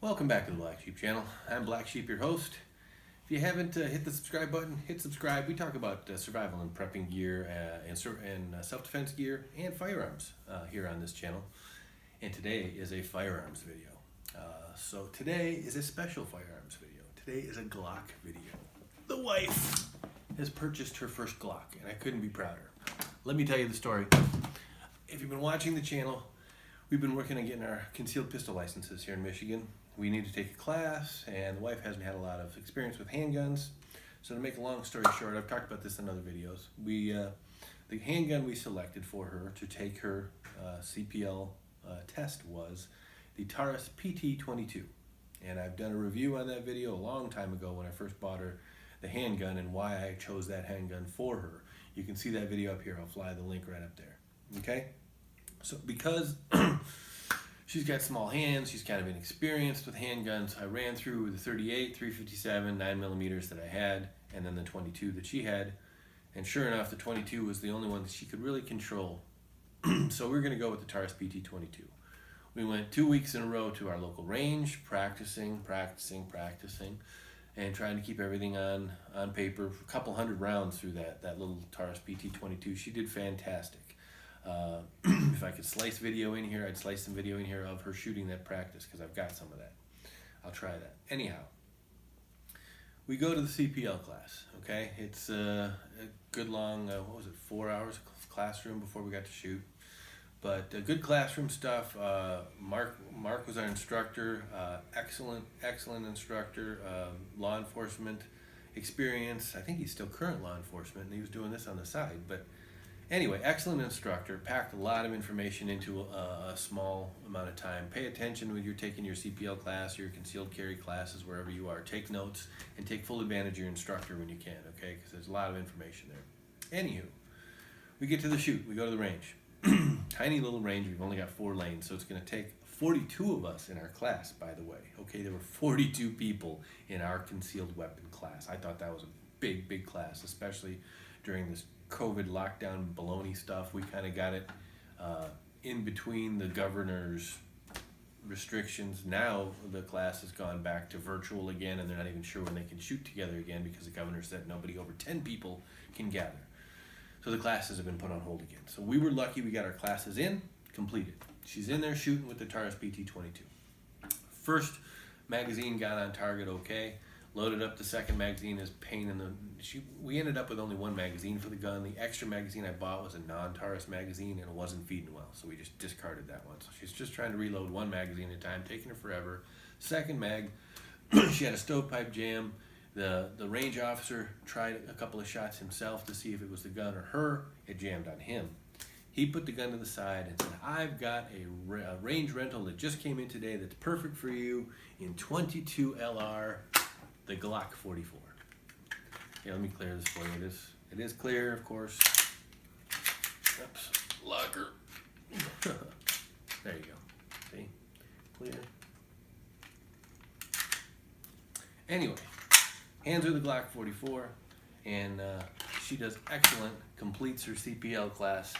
Welcome back to the Black Sheep channel. I'm Black Sheep, your host. If you haven't hit the subscribe button, hit subscribe. We talk about survival and prepping gear and self-defense gear and firearms here on this channel. And today is a firearms video. So today is a special firearms video. Today is a Glock video. The wife has purchased her first Glock, and I couldn't be prouder. Let me tell you the story. If you've been watching the channel, we've been working on getting our concealed pistol licenses here in Michigan. We need to take a class, and the wife hasn't had a lot of experience with handguns. So to make a long story short, I've talked about this in other videos. The handgun we selected for her to take her CPL test was the Taurus PT-22. And I've done a review on that video a long time ago when I first bought her the handgun and why I chose that handgun for her. You can see that video up here. I'll fly the link right up there. Okay? So because she's got small hands, she's kind of inexperienced with handguns, I ran through the 38, 357, 9mm that I had, and then the 22 that she had. And sure enough, the 22 was the only one that she could really control. So we're going to go with the Taurus PT-22. We went 2 weeks in a row to our local range, practicing, and trying to keep everything on paper. A couple hundred rounds through that little Taurus PT-22. She did fantastic. If I could slice video in here, I'd slice some video in here of her shooting that practice because I've got some of that. I'll try that. Anyhow, we go to the CPL class, okay? It's a good long, 4 hours classroom before we got to shoot. But good classroom stuff. Mark was our instructor, excellent instructor, law enforcement experience. I think he's still current law enforcement, and he was doing this on the side. But anyway, excellent instructor, packed a lot of information into a small amount of time. Pay attention when you're taking your CPL class or your concealed carry classes, wherever you are. Take notes and take full advantage of your instructor when you can, okay? Because there's a lot of information there. Anywho, we get to the shoot. We go to the range. Tiny little range. We've only got 4 lanes, so it's going to take 42 of us in our class, by the way. Okay, there were 42 people in our concealed weapon class. I thought that was a big class, especially during this COVID lockdown baloney stuff. We kind of got it in between the governor's restrictions. Now the class has gone back to virtual again, and they're not even sure when they can shoot together again because the governor said nobody over 10 people can gather. So the classes have been put on hold again. So we were lucky we got our classes in, completed. She's in there shooting with the Taurus PT-22. First magazine got on target okay. Loaded up the second magazine is pain in the... We ended up with only 1 magazine for the gun. The extra magazine I bought was a non-Taurus magazine, and it wasn't feeding well, so we just discarded that one. So she's just trying to reload 1 magazine at a time, taking her forever. Second mag, she had a stovepipe jam. The range officer tried a couple of shots himself to see if it was the gun or her. It jammed on him. He put the gun to the side and said, I've got a range rental that just came in today that's perfect for you in 22 LR, the Glock 44. Yeah, let me clear this for you. It is clear, of course. Oops, locker. There you go. See? Clear. Anyway, hands her the Glock 44, and she does excellent, completes her CPL class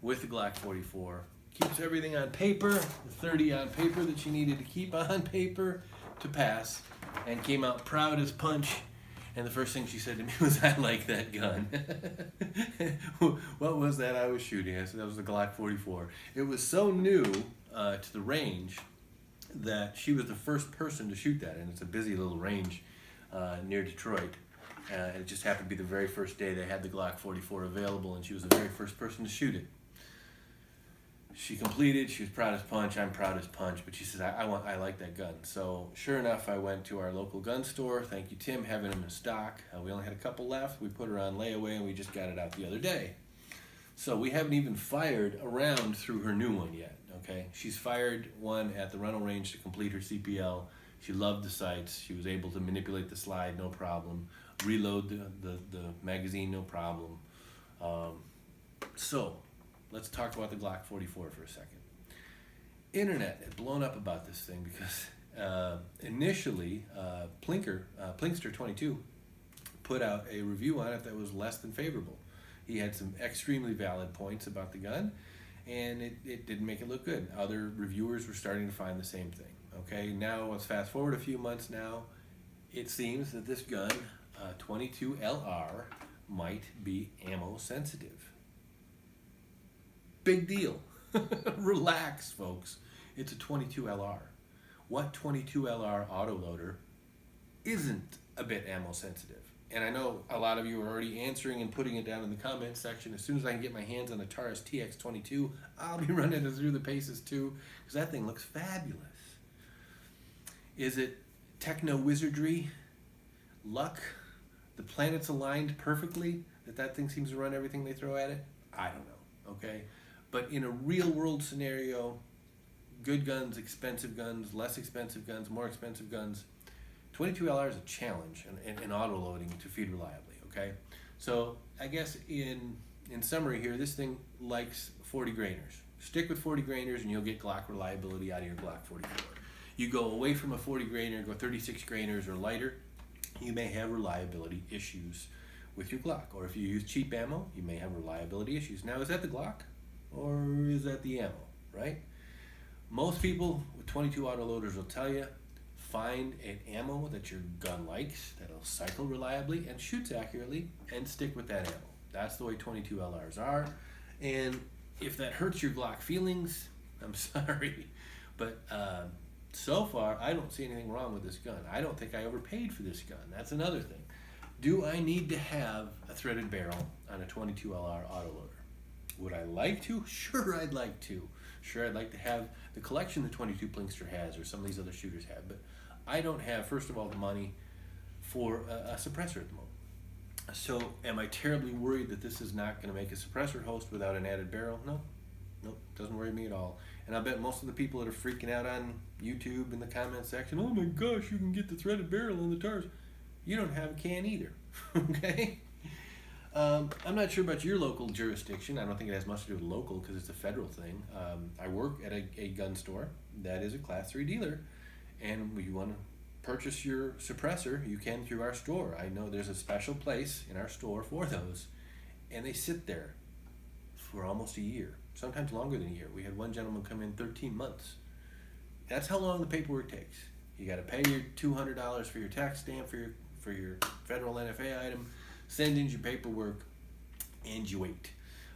with the Glock 44, keeps everything on paper, the 30 on paper that she needed to keep on paper to pass, and came out proud as punch. And the first thing she said to me was, I like that gun. What was that I was shooting? I said, that was the Glock 44. It was so new to the range that she was the first person to shoot that, and it's a busy little range near Detroit. And it just happened to be the very first day they had the Glock 44 available, and she was the very first person to shoot it. She completed. She was proud as punch. I'm proud as punch. But she says, I like that gun. So sure enough, I went to our local gun store. Thank you, Tim, having them in stock. We only had a couple left. We put her on layaway, and we just got it out the other day. So we haven't even fired a round through her new one yet. Okay, she's fired one at the rental range to complete her CPL. She loved the sights. She was able to manipulate the slide, no problem. Reload the magazine, no problem. So let's talk about the Glock 44 for a second. Internet had blown up about this thing because initially Plinkster 22 put out a review on it that was less than favorable. He had some extremely valid points about the gun, and it didn't make it look good. Other reviewers were starting to find the same thing. Okay, now let's fast forward a few months now. It seems that this gun, 22 LR, might be ammo sensitive. Big deal. Relax, folks. It's a 22 LR. What 22 LR autoloader isn't a bit ammo sensitive? And I know a lot of you are already answering and putting it down in the comments section. As soon as I can get my hands on the Taurus TX22, I'll be running it through the paces too, because that thing looks fabulous. Is it techno wizardry, luck, the planets aligned perfectly, that thing seems to run everything they throw at it? I don't know, okay? But in a real world scenario, good guns, expensive guns, less expensive guns, more expensive guns, 22 LR is a challenge in auto loading to feed reliably, okay? So I guess in summary here, this thing likes 40 grainers. Stick with 40 grainers and you'll get Glock reliability out of your Glock 44. You go away from a 40 grainer, go 36 grainers or lighter, you may have reliability issues with your Glock. Or if you use cheap ammo, you may have reliability issues. Now, is that the Glock or is that the ammo, right? Most people with 22 autoloaders will tell you, find an ammo that your gun likes, that'll cycle reliably and shoots accurately, and stick with that ammo. That's the way 22 LRs are. And if that hurts your Glock feelings, I'm sorry. But so far, I don't see anything wrong with this gun. I don't think I overpaid for this gun. That's another thing. Do I need to have a threaded barrel on a 22 LR autoloader? Would I like to? Sure, I'd like to. Sure, I'd like to have the collection the 22 Plinkster has or some of these other shooters have, but I don't have, first of all, the money for a suppressor at the moment. So am I terribly worried that this is not going to make a suppressor host without an added barrel? No, doesn't worry me at all. And I bet most of the people that are freaking out on YouTube in the comment section, oh my gosh, you can get the threaded barrel on the Taurus. You don't have a can either, okay? I'm not sure about your local jurisdiction. I don't think it has much to do with local because it's a federal thing. I work at a gun store that is a Class 3 dealer, and if you want to purchase your suppressor, you can through our store. I know there's a special place in our store for those, and they sit there for almost a year, sometimes longer than a year. We had one gentleman come in 13 months. That's how long the paperwork takes. You got to pay your $200 for your tax stamp for your federal NFA item, send in your paperwork, and you wait.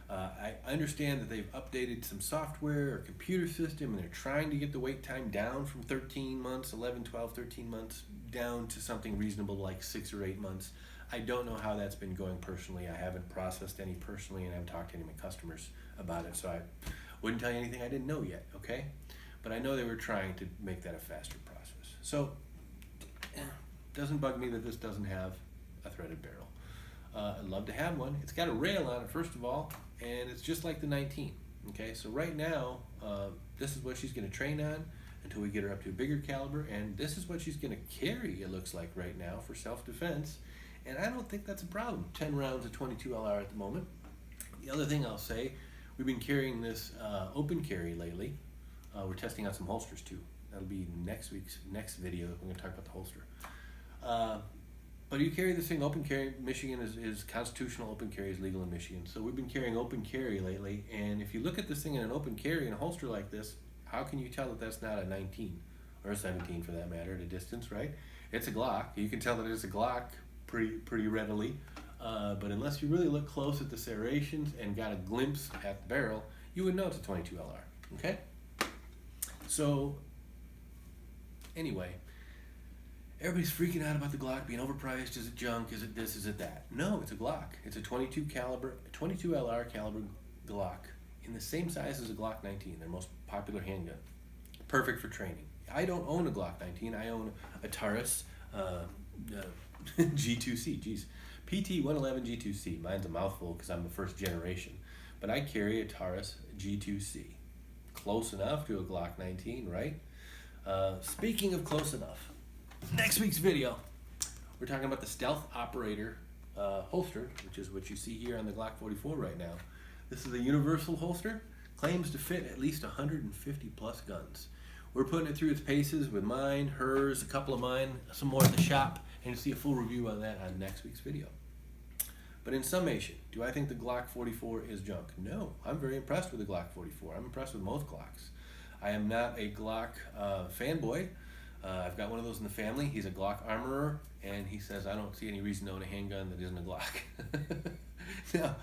I understand that they've updated some software or computer system, and they're trying to get the wait time down from 13 months, 11, 12, 13 months, down to something reasonable like 6 or 8 months. I don't know how that's been going personally. I haven't processed any personally, and I haven't talked to any of my customers about it, so I wouldn't tell you anything I didn't know yet, okay? But I know they were trying to make that a faster process. So, doesn't bug me that this doesn't have a threaded barrel. I'd love to have one. It's got a rail on it, first of all, and it's just like the 19. Okay, so right now, this is what she's going to train on until we get her up to a bigger caliber, and this is what she's going to carry, it looks like right now, for self-defense, and I don't think that's a problem. 10 rounds of 22 LR at the moment. The other thing I'll say, we've been carrying this open carry lately. We're testing out some holsters too. That'll be next video. We're going to talk about the holster. But you carry this thing open carry. Michigan is constitutional. Open carry is legal in Michigan. So we've been carrying open carry lately. And if you look at this thing in an open carry in a holster like this, how can you tell that that's not a 19 or a 17 for that matter at a distance, right? It's a Glock. You can tell that it's a Glock pretty readily. But unless you really look close at the serrations and got a glimpse at the barrel, you would know it's a 22 LR. Okay? So anyway. Everybody's freaking out about the Glock being overpriced. Is it junk? Is it this? Is it that? No, it's a Glock. It's a 22 LR caliber Glock in the same size as a Glock 19, their most popular handgun. Perfect for training. I don't own a Glock 19. I own a Taurus G2C. Jeez, PT-111 G2C. Mine's a mouthful because I'm the first generation. But I carry a Taurus G2C. Close enough to a Glock 19, right? Speaking of close enough, next week's video, we're talking about the Stealth Operator holster, which is what you see here on the Glock 44 right now. This is a universal holster, claims to fit at least 150 plus guns. We're putting it through its paces with mine, hers, a couple of mine, some more at the shop, and you'll see a full review on that on next week's video. But in summation, do I think the Glock 44 is junk? No, I'm very impressed with the Glock 44. I'm impressed with most Glocks. I am not a Glock fanboy. I've got one of those in the family. He's a Glock armorer, and he says I don't see any reason to own a handgun that isn't a Glock. Now,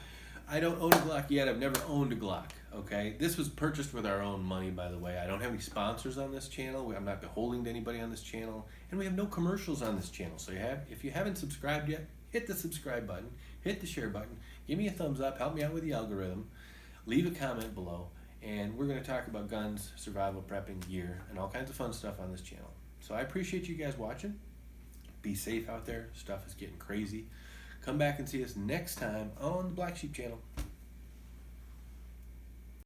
I don't own a Glock yet. I've never owned a Glock. Okay, this was purchased with our own money, by the way. I don't have any sponsors on this channel. I'm not beholden to anybody on this channel, and we have no commercials on this channel. So if you haven't subscribed yet, hit the subscribe button, hit the share button, give me a thumbs up, help me out with the algorithm, leave a comment below, and we're going to talk about guns, survival, prepping, gear, and all kinds of fun stuff on this channel. So I appreciate you guys watching. Be safe out there. Stuff is getting crazy. Come back and see us next time on the Black Sheep channel.